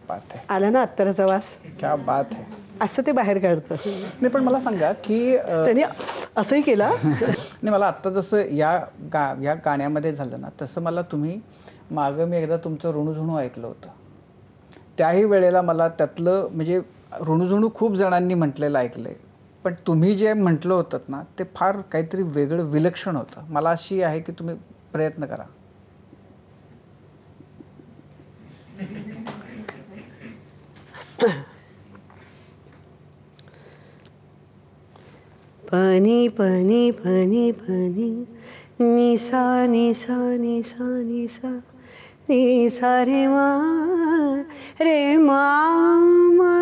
बात है. आला ना अत्तराचा वास, क्या बात है. असं ते बाहेर काढतं. नाही पण मला सांगा की त्यांनी असंही केलं. नाही मला आत्ता जसं या गाण्यामध्ये झालं ना तसं मला तुम्ही मागं मी एकदा तुमचं ऋणझुणू ऐकलं होतं. त्याही वेळेला मला त्यातलं म्हणजे ऋणझुणू खूप जणांनी म्हटलेलं ऐकलंय, पण तुम्ही जे म्हटलं होतं ना ते फार काहीतरी वेगळं विलक्षण होतं. मला अशी आहे की तुम्ही प्रयत्न करा. पनी पनी पनी पनी निसा निसा निसा निसा निसा रे मा रे मा मा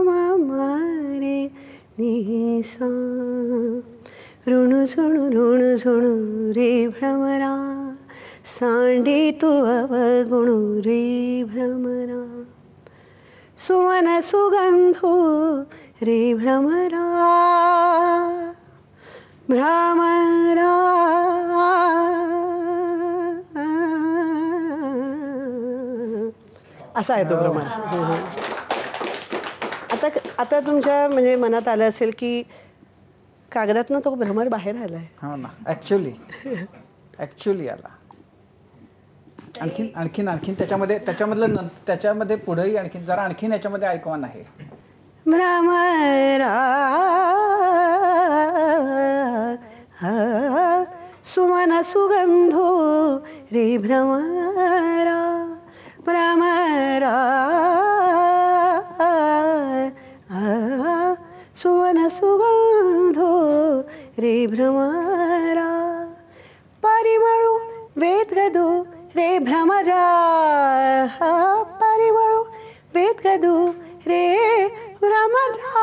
मा मा रे निसा. ऋणू झुणू रे भ्रमरा सांडी तू अवगुणू रे भ्रमरा. सुमन सुगंधो रे भ्रमरा भ्रमरा. असा आहे तो भ्रमर. आता तुमच्या म्हणजे मनात आलं असेल की कागदातनं तो भ्रमर बाहेर आलाय. हो ना. ऍक्च्युली आला. आणखीन त्याच्यामध्ये पुढेही आणखीन जरा आणखीन याच्यामध्ये ऐकवान आहे. भ्रमरा सुमन सुगंधो रे भ्रमरा भ्रमरा सुमन सुगंधो रे भ्रमरा. परिमळू वेदगदो रे भ्रमरा परिमळू वेदगदो रे भ्रमरा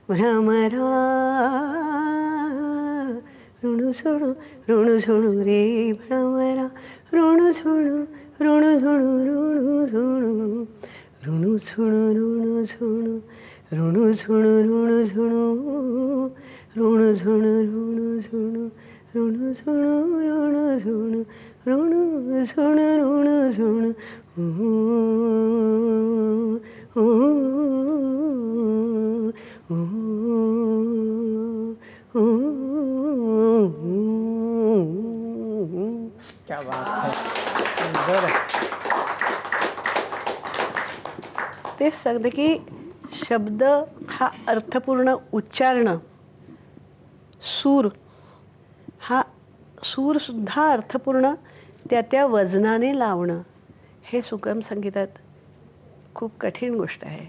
भ्रमरा. ऋणू झुणू रे भ्रमरा ऋणू झुणू ऋणू झुणू ऋणू झुणू ऋणू झुणू ऋणू झुणू ऋणू झुणू ऋणू झुणू ऋणू झुणू ऋणू झुणू ऋणू झुणू ऋणू झुणू ऋणू झुणू. क्या बात है. तेच सांगते की शब्द हा अर्थपूर्ण उच्चारण, सूर हा सूर सुद्धा अर्थपूर्ण त्या वजनाने लावणं हे सुगम संगीतात खूप कठीण गोष्ट आहे.